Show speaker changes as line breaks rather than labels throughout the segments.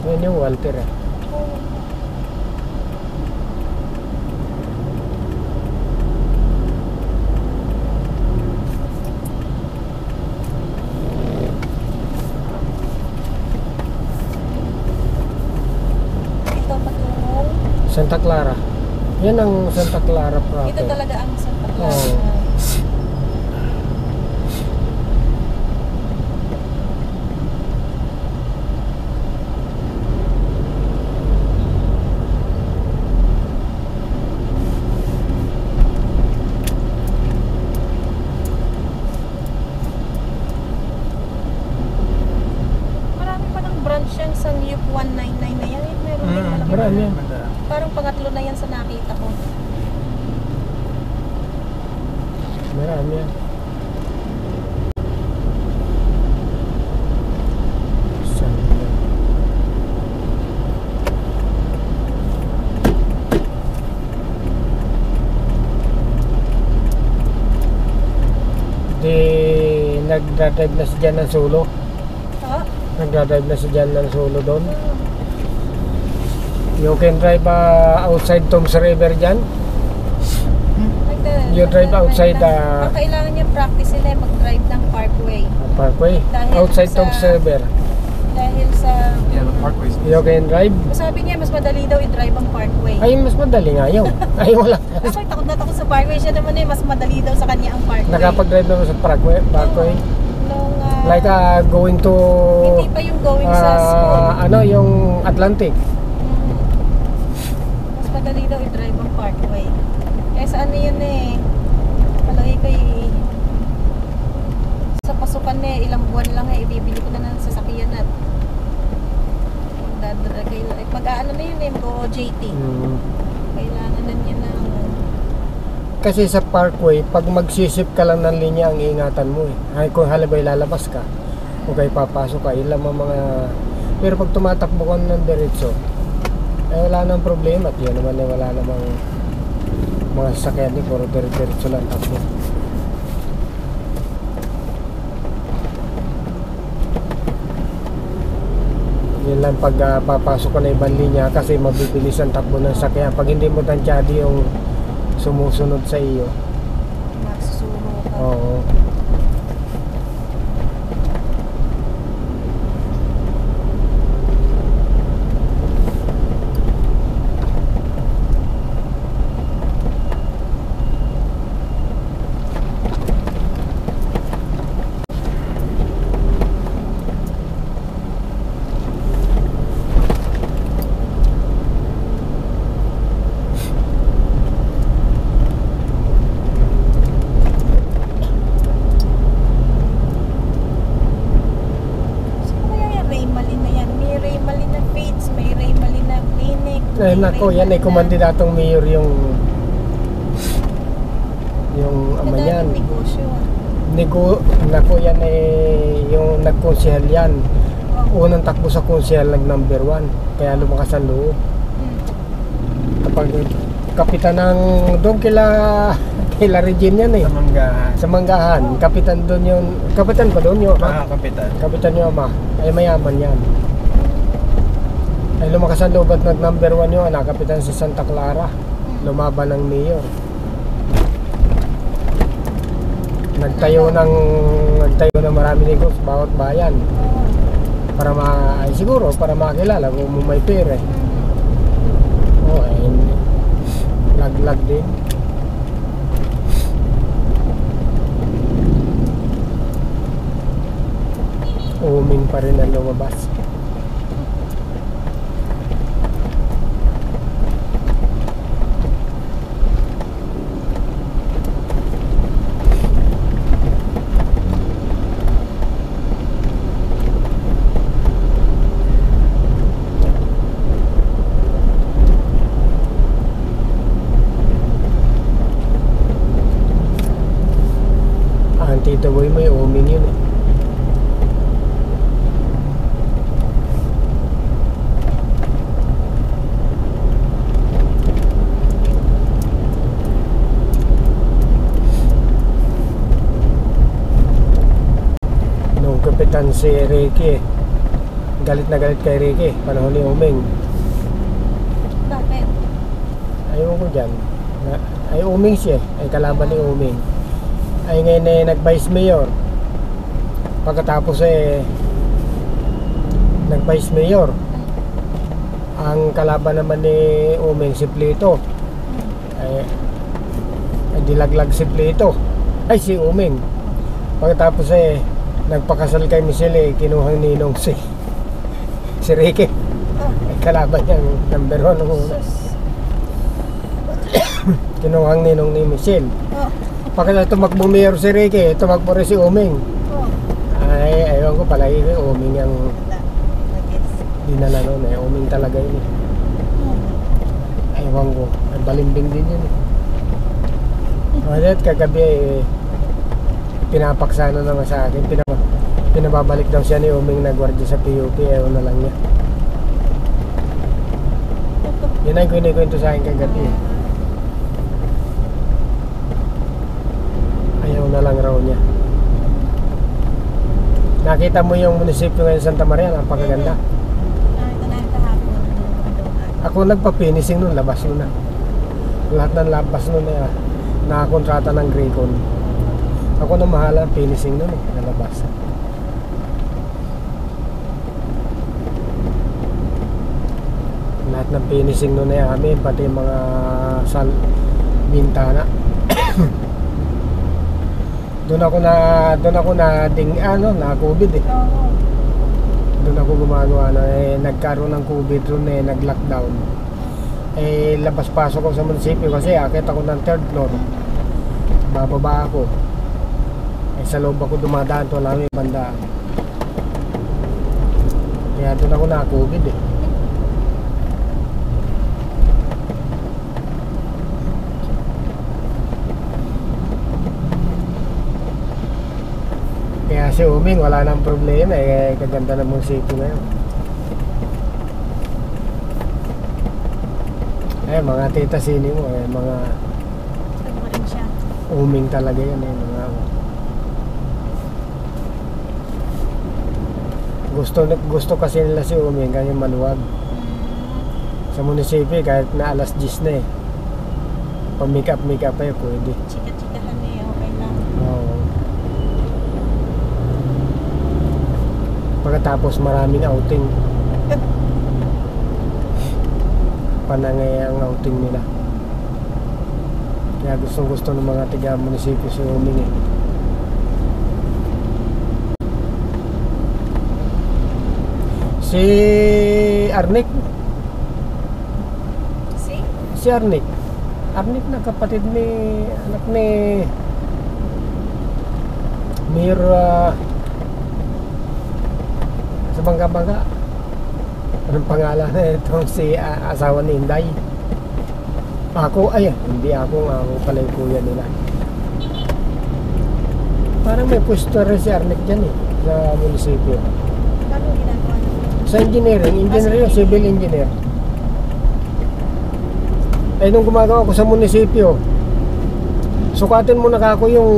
Yan yung Walter eh.
Ito patungong.
Santa Clara. Yan ang Santa Clara proper.
Ito talaga ang Santa Clara.
Oo.
Marami pa ng branch yan sa Yup 199 na yan. Meron din malaki.
Marami yan.
Parang pangatlo na yan sa nakita ko.
Marami yan. Di nagdadrive na si Jan ng solo.
Ha?
Nagdadrive na si Jan ng solo doon. You can drive outside Toms River dyan. You drive outside
ang kailangan niya practice nila mag-drive ng parkway.
Parkway.
Dahil
Outside
sa-
Toms River.
Dahil sa...
Yeah, the parkway is
You can drive.
Sabi niya, mas madali daw i-drive ang parkway.
Ay, mas madali nga yun. Ay, wala.
Ako takot na takot sa parkway. Siya naman mas madali daw sa kanya ang parkway.
Nakapag-drive naman sa parkway.
Nung,
Like going to...
hindi pa yung going sa school.
Ano, yung Atlantic.
Mas madali daw i-drive ang parkway. Eh, sa ano yun eh. Palagi ko sa pasukan eh, ilang buwan lang eh, ibibili ko na ng sasakyan at mag-aano na yun eh, mag-OJT. Kailangan na niya ng...
Kasi sa parkway, pag magsisip ka lang ng linya, ang iingatan mo eh. Ay, kung halimbawa lalabas ka, o kayo papasok ka, ilang mga... Pero pag tumatakbo ka ng diretso, eh wala nang problema. At yun naman eh, wala namang mga sasakyan eh, puro diretso lang takbo. Yun lang pag papasok ka na ibang linya kasi mabibilis ang takbo ng sakyan. Pag hindi mo tansyado yung sumusunod sa iyo.
Masusulo ka.
Oo.
Sino kaya yung Raymalin na yan? May Raymalin na Fates, may Raymalin na Clinic.
Ay nako, yan ay kumandidatong mayor yung ama yan.
Negosyo.
Nako yan ay yung nagkonsehal yan. Unang takbo sa konsehal nag-number 1. Kaya lumakas ang loob. Kapag kapitan ng doon kila Regine yan eh.
sa Manggahan.
Sa Manggahan, kapitan doon yun. Kapitan ba doon yun?
Kapitan.
Kapitan yung ama. Ay mayaman yan. Ay lumakas ang loob at nag-number 1 yun. Kapitan sa Santa Clara. Lumaban ng mayor. Nagtayo ng maraming negosyo bawat bayan. Para siguro para makilala kung may pera eh. Oh, ay lag din. Uming pa rin ang lumabas. Ang Tito Boy may uming yun eh. Nung kapitan si Ricky galit na galit kay Ricky, panahon ni Uming.
Bakit?
Ayaw ko dyan. Ay Uming siya, ay kalaban ni Uming. Ay ngayon eh, nag-vice mayor. Pagkatapos nag-vice mayor. Ang kalaban naman ni Uming si Plito. Ay dilaglag si Plito. Ay si Uming. Pagkatapos nagpakasal kay Michelle kinuhang ninong si Ricky. Ay kalaban niyang number 1 nung una. Kinuhang ninong ni Michelle. Pagkatapos tumakbong mayor si Ricky, tumakbo rin si Uming. Ay ayaw ko pala Uming ang dinala noon Uming talaga yun Ewan ko, ay balimbing din yun At kagabi pinapaksa na naman sa akin, pinababalik daw siya ni Uming na gwardiya sa PUP, ewan na lang niya. Yun ang kinikwento sa akin kagabi ayaw na lang raw niya. Nakita mo yung munisipyo ngayon Santa Maria, napakaganda.
Nakita na yung kahapon.
Ako nagpa-finishing nun, labas nun na. Lahat ng labas nun nakakontrata ng Graycon. Ako na mahala finishing nun nalabas. Lahat ng finishing nun amin, pati mga bintana. Doon ako na na COVID
Oo.
Doon ako gumagawa nagkaroon ng COVID doon nag-lockdown. Labas-pasok ako sa munisipyo kasi akit ako ng 3rd floor. Bababa ako. Sa loob ako dumadaan, wala may bandaan. Kaya doon ako na COVID Kaya si Uming wala nang problema kaganda ng munisipyo ngayon. Mga tita sini mo mga
Gusto mo rin siya.
Uming talaga yan mga gusto kasi nila si Uming kaya maluwag sa munisipyo kahit na alas 10 na pa-make up pwede.
Chika-chikahan okay lang.
Oo. Pagkatapos maraming outing panangay ang outing nila kaya gusto ng mga tiga munisipyo si Uming si Arnick si Arnick na kapatid ni anak ni Mayor sa Bangga. Anong pangalan itong si asawa ni Inday? Hindi ako pala yung kuya nila. Parang may pwesto rin si Arnick dyan sa munisipyo.
Paano ginagawa naman?
Sa engineering, civil engineer. Nung gumagawa ko sa munisipyo, sukatin mo na kako yung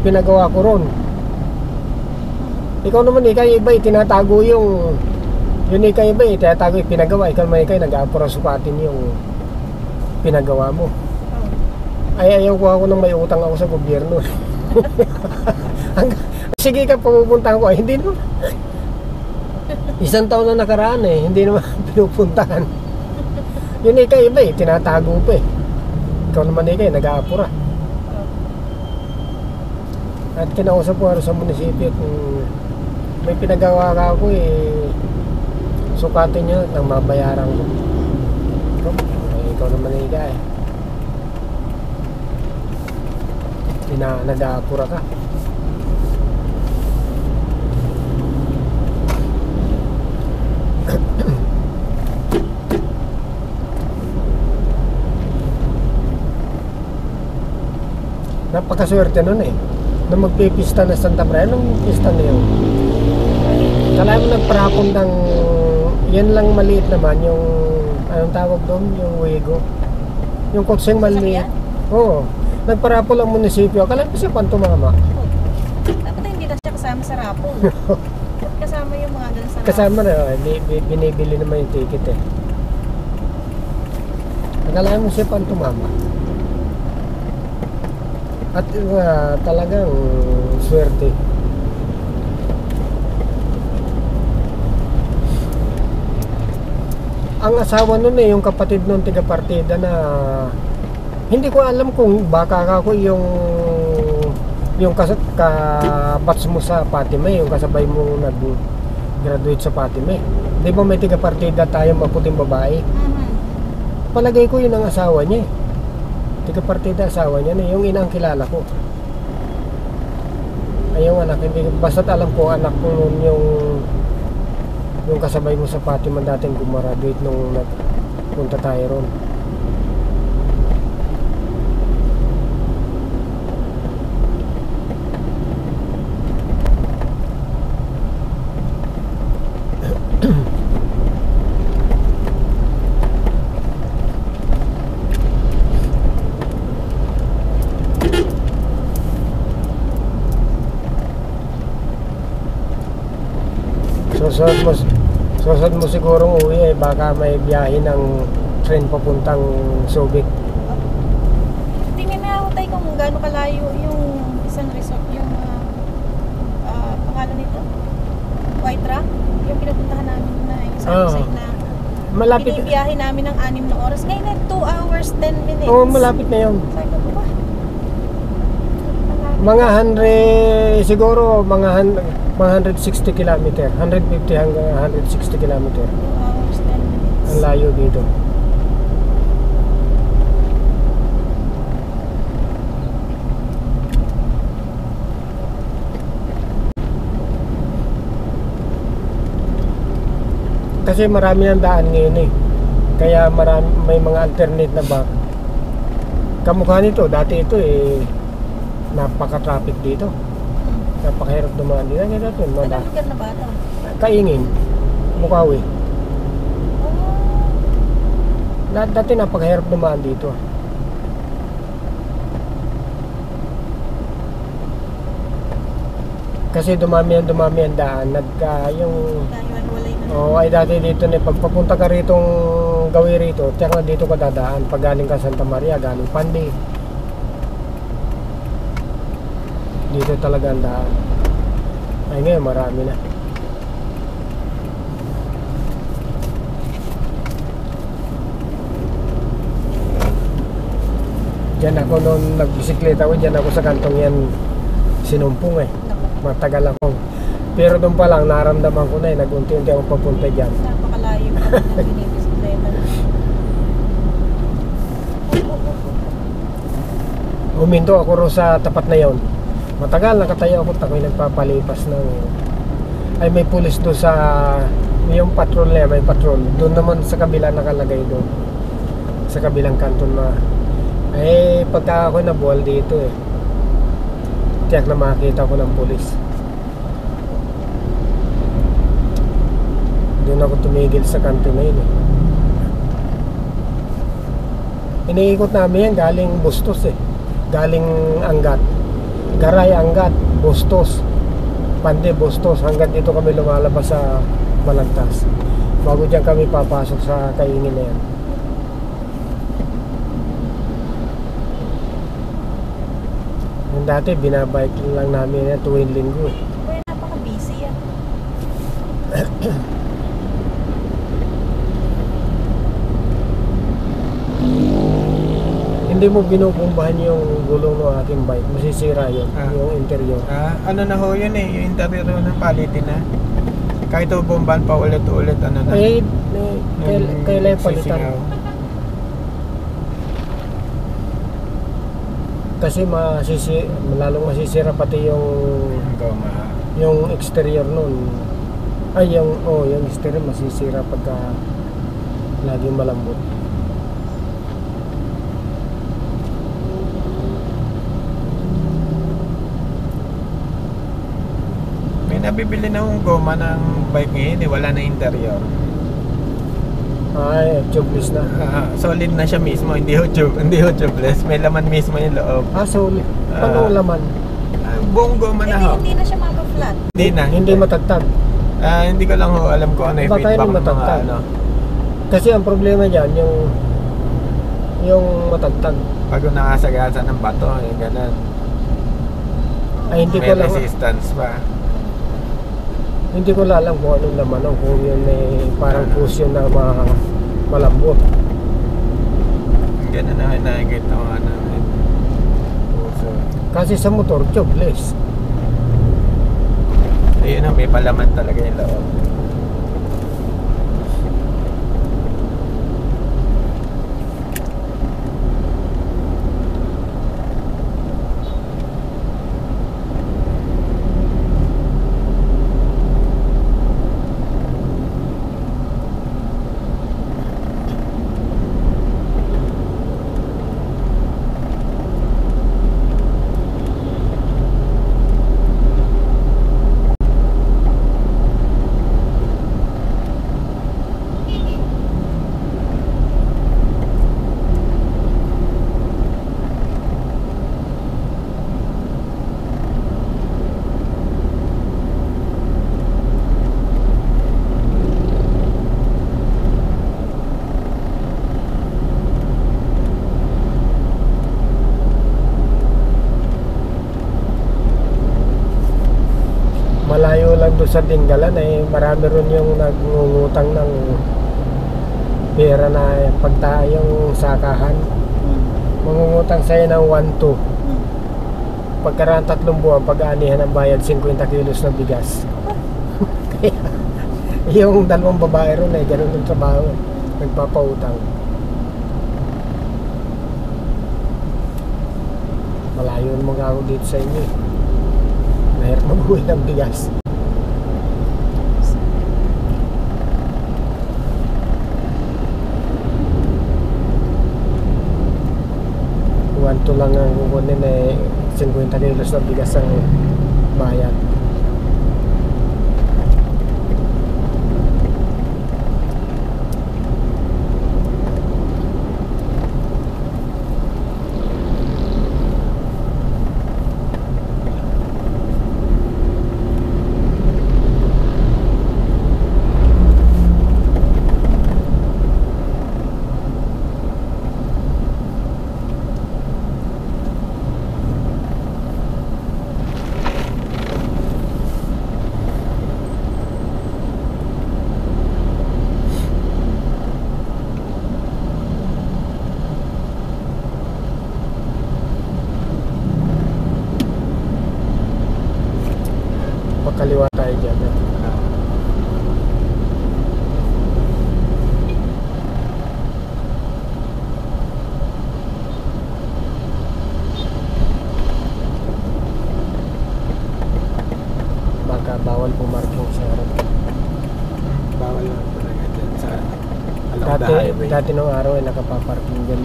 pinagawa ko ron. Ikaw naman kaya iba tinatago yung kaya iba tinatago yung pinagawa. Ikaw naman nag-aapura sukatin yung pinagawa mo. Ayaw ko ako nang may utang ako sa gobyerno. Sige ka pupuntahan ko hindi naman. Isang taon na nakaraan hindi naman pinupuntahan. Yun kaya iba tinatago pa Ikaw naman nag-aapura. At kinausap ko sa munisipyo kung may pinagawa ka ako sukatin nyo nang mabayaran ko. Ikaw naman nag-aapura ka. Napakaswerte nun nung magpipista na Santa Maria, nung pista na yun kala mo nagparapon ng yan lang maliit naman yung anong tawag doon, yung Wego yung kutseng maliit. Oo, nagparapon ang munisipyo, kala mo siya kung tumama.
Dapat hindi na siya kasama sa rapol. Kasama yung mga ganun Sarap.
Kasama na, binibili naman yung ticket eh. Nagalaman mo siya pang tumama. At talagang swerte. Ang asawa nun yung kapatid nung tiga-partida na hindi ko alam kung baka ako yung kabats mo sa Patime, yung kasabay mo nag-graduate sa Patime. Di ba may tiga-partida tayo maputing babae? Palagay ko yun ang asawa niya eh. Tiga-partida asawa niya na yung inang kilala ko. Ay yung anak, hindi basta't alam ko anak ko nun yung kasabay mo sa Fatima dating gumaraduate nung nagpunta tayo ron. Susod mo sigurong uwi baka may biyahe ng train papuntang Subic.
Tingnan na ako tayo kung gaano kalayo yung isang resort, yung pangalan nito, White Rock, yung pinupuntahan namin na yung side na
malapit.
Binibiyahe namin ng 6 na oras. Ngayon na 2 hours 10 minutes.
Oo, malapit na yun.
Sabi ko ba?
Mga 100, siguro mga 160 kilometer, 150 hanggang 160 kilometer.
2 hours 10 minutes.
Ang layo dito. Kasi marami ng daan ngayon eh. Kaya may mga alternate na ba. Kamukha nito, dati ito eh napaka-traffic dito. Napakahirap dumaan dito. Kaya dati,
Anong lugar na ba ito?
Kaingin, Bukawi. Dati napakahirap dumaan dito. Kasi dumami ang daan. Yung ay dati dito na pagpapunta ka ritong gawi rito, tiyak na dito ka dadaan pag galing ka Santa Maria, galing Pandi. Dito talaga ang daan. Ay ngayon marami na. Diyan ako noon nagbisikleta ako, diyan ako sa kantong yan sinumpong eh. Matagal ako. Pero doon pa lang naramdaman ko na nag-unti-unti ako papunta diyan.
Napakalayo pa ng binibisikleta.
Huminto ako ro sa tapat na yon. Matagal nakatayo ako, takoy nagpapalipas ng ay may pulis doon sa yung patrol niya, may patrol. Doon naman sa kabila nakalagay doon. Sa kabilang kanton na pagka ako nabuwal dito eh. Tiyak na makita ko ng pulis. Doon ako tumigil sa kanto na yun eh. Iniikot namin yan galing Bustos eh. Galing Angat, Garay, Angat, Bustos, Pande, Bustos, hanggang dito kami lumalabas sa Malagtas. Bago dyan kami papasok sa Kaingin na yan. Yung dati binabike lang namin yan tuwing linggo eh.
Uy, napaka-busy yan.
Hindi mo binubumbahan yung gulong ng aking bike, masisira yun, yung interior.
Ano na ho yun eh, yung interior ng palitin na. Kahit ho bomban pa ulit-ulit, ano na.
Kailan palitan. Kasi lalong masisira pati yung
goma.
Yung exterior nun. Ay, yung exterior masisira pagka laging malambot.
Nabibili na yung goma ng bike ngayon eh, wala na interior.
Ay, tubeless na.
Solid na siya mismo, hindi ho tubeless. May laman mismo yung loob.
Solid. Paano laman?
Buong goma na ho.
Hindi na siya mapa-flat.
Hindi na.
Hindi matatag.
Hindi ko lang ho alam kung ano yung
Baka
feedback
yun
ng mga
matagtag.
ano.
Kasi ang problema dyan, yung matagtag.
Pag nakasagasa ng bato, yung ganun.
Ay, hindi
May
ko lang,
resistance pa.
hindi ko lang alam kung anong laman o kung yun ay parang cushion na malambot.
Ganun na nakikita ko nga namin. So,
Kasi sa motor, tubeless.
ayun na, may palaman talaga yung loob.
Malayo lang doon sa Dingalan eh, marami ron yung nagngungutang ng pera na pagtayong sakahan. Mangungutang sa'yo ng 1-2. Pagkaraan 3 buwan, pag-aanihan ng bayad 50 kilos na bigas. Yung 2 babae ron eh, ganun yung trabaho. Nagpapautang. Malayo naman ako dito sa inyo eh. Mahirap mabuhay ng bigas. Wanto lang ang kukunin eh 50 kilos ng bigas ang bayad. Kaliwa tayo dyan. Baka bawal pumarking sa harap.
Bawal lang talaga dyan sa along the highway.
Dati nung araw ay nakapaparking dyan.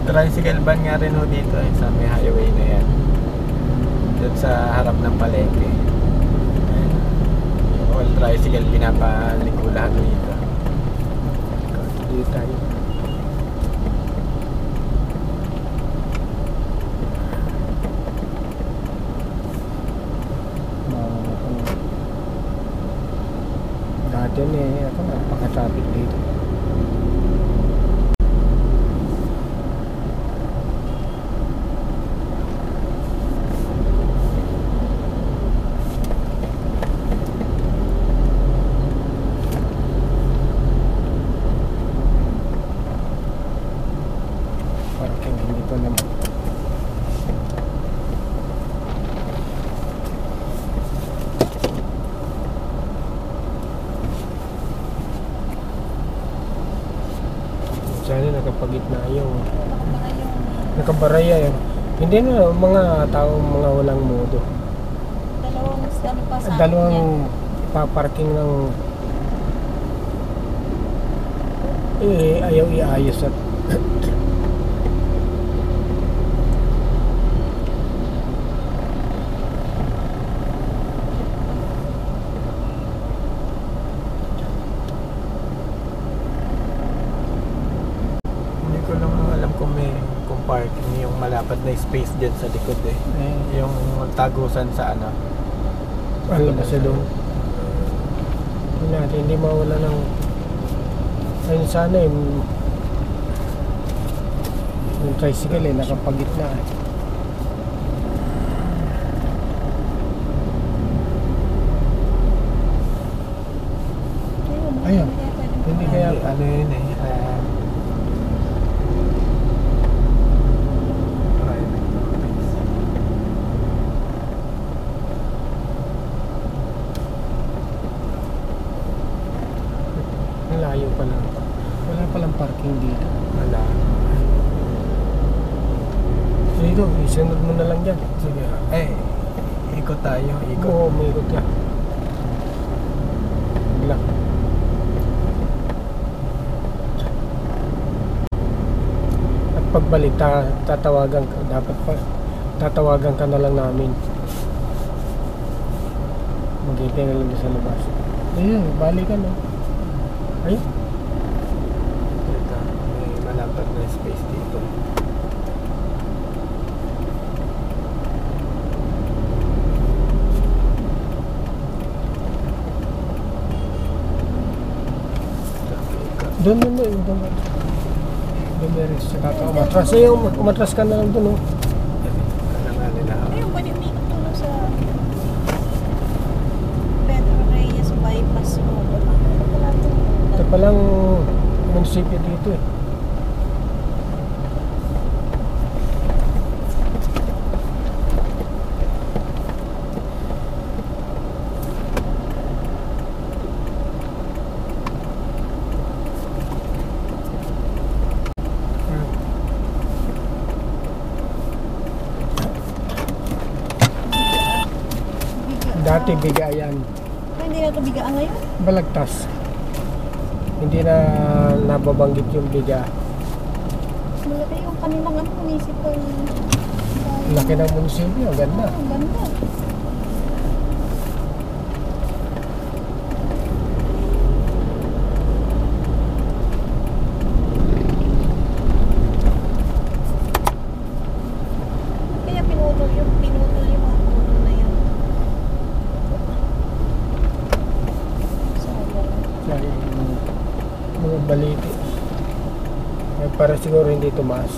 Tricycle van nga rin ho dito eh, sa may highway na yan. Dyan sa harap ng palengke. Ayan. Yung all tricycle pinapaliko lahat dito.
Dito tayo. Dati eh, ako napaka-traffic dito. Parking hindi pa naman. Sana nakapagitna yung nakabaraya yun. Hindi na mga taong mga walang modo.
Dalawang ano pa sa
Dalawang paparking ng ayaw iayos at
Hindi ko lang alam malapad na space dyan sa likod eh.
Eh,
Yung tagusan sa ano.
ano ba siya doon? Yun natin, hindi mawala ng... Ayun sana yung tricycle nakapagitna eh. Ayun. Hindi kaya...
Ano yun eh. Private properties.
Ang layo pa lang. Wala palang parking dito.
Wala.
Dito, isunod mo na lang dyan.
Sige. Ikot tayo. Ikot.
Oo, may ikot ka. Bigla. At pagbalik, tatawagan ka. Dapat pa, tatawagan ka na lang namin. Maghintay na lang sa labas. Ayun, balikan no. Ayun.
Ito. May malapad na space dito.
Doon. Doon meron sa kaka umatras. Ayun, umatras ka na lang doon oh.
Alam nga nila.
Ayun, pwede umikot tulong sa Pedro Reyes bypass mo. Wala to.
Ito palang munisipyo dito eh. Dati bigayan,
Hindi na ito bigaan ngayon.
balagtas. Hindi na nababanggit yung biga.
Malaki yung kanilang municipal.
Laki ng munisipyo, ang ganda.
Ang ganda. Kaya pinutol yung mga puno na yan. Sayang.
Kaya mga baliti. Eh, para siguro hindi tumaas.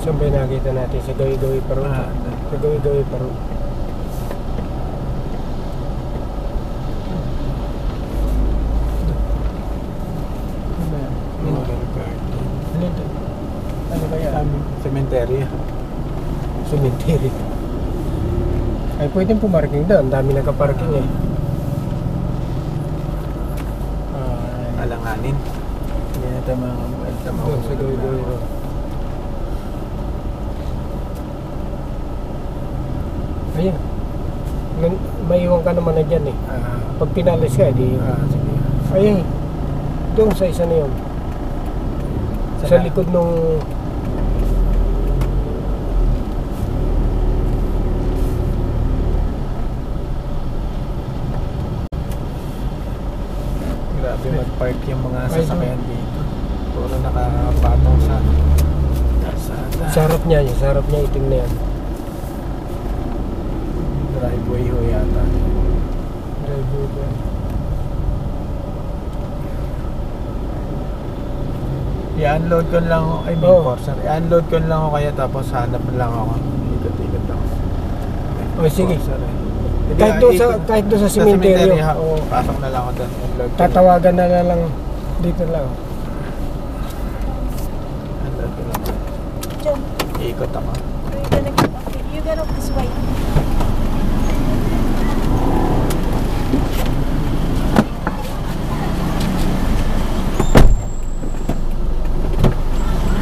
Saan ba yung nakita natin? Sa Gawi-Gawi pa rin. Sa Gawi-Gawi pa rin. Ano ba yan? Ano ito? Ano ba yan?
Cemetery.
Cemetery. Ay, pwedeng pumarking doon. Ang dami nagka-parking eh. Ay,
Alanganin. Hindi na tayo mga
doon sa Gawi-Gawi Road. Ayun. May iwan ka naman na dyan eh. Pag pinalis ka, di...
Sige.
Ayun. Doon sa isa na yun. Sa
Saan?
likod nung...
Grabe mag-park yung mga
Ay,
sasakyan dito. Puro nakapatong sa kalsada.
Sa harap niya, itim na yan.
Driveway ho yata.
Driver ba?
I-unload ko lang ako. Ay, may
Oo.
Corsair. I-unload ko lang ako kaya tapos hanap lang ako. Ikot-ikot ako.
O sige.
Corsair eh.
Kahit doon sa cemetery.
ha.
Oo.
Pasok na lang ako doon. Unload ko lang.
Tatawagan na lang dito lang.
Unload ko lang.
John,
Ikot ako.
you get off this way.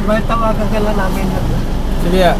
May tawagan ka lang namin.
Sige.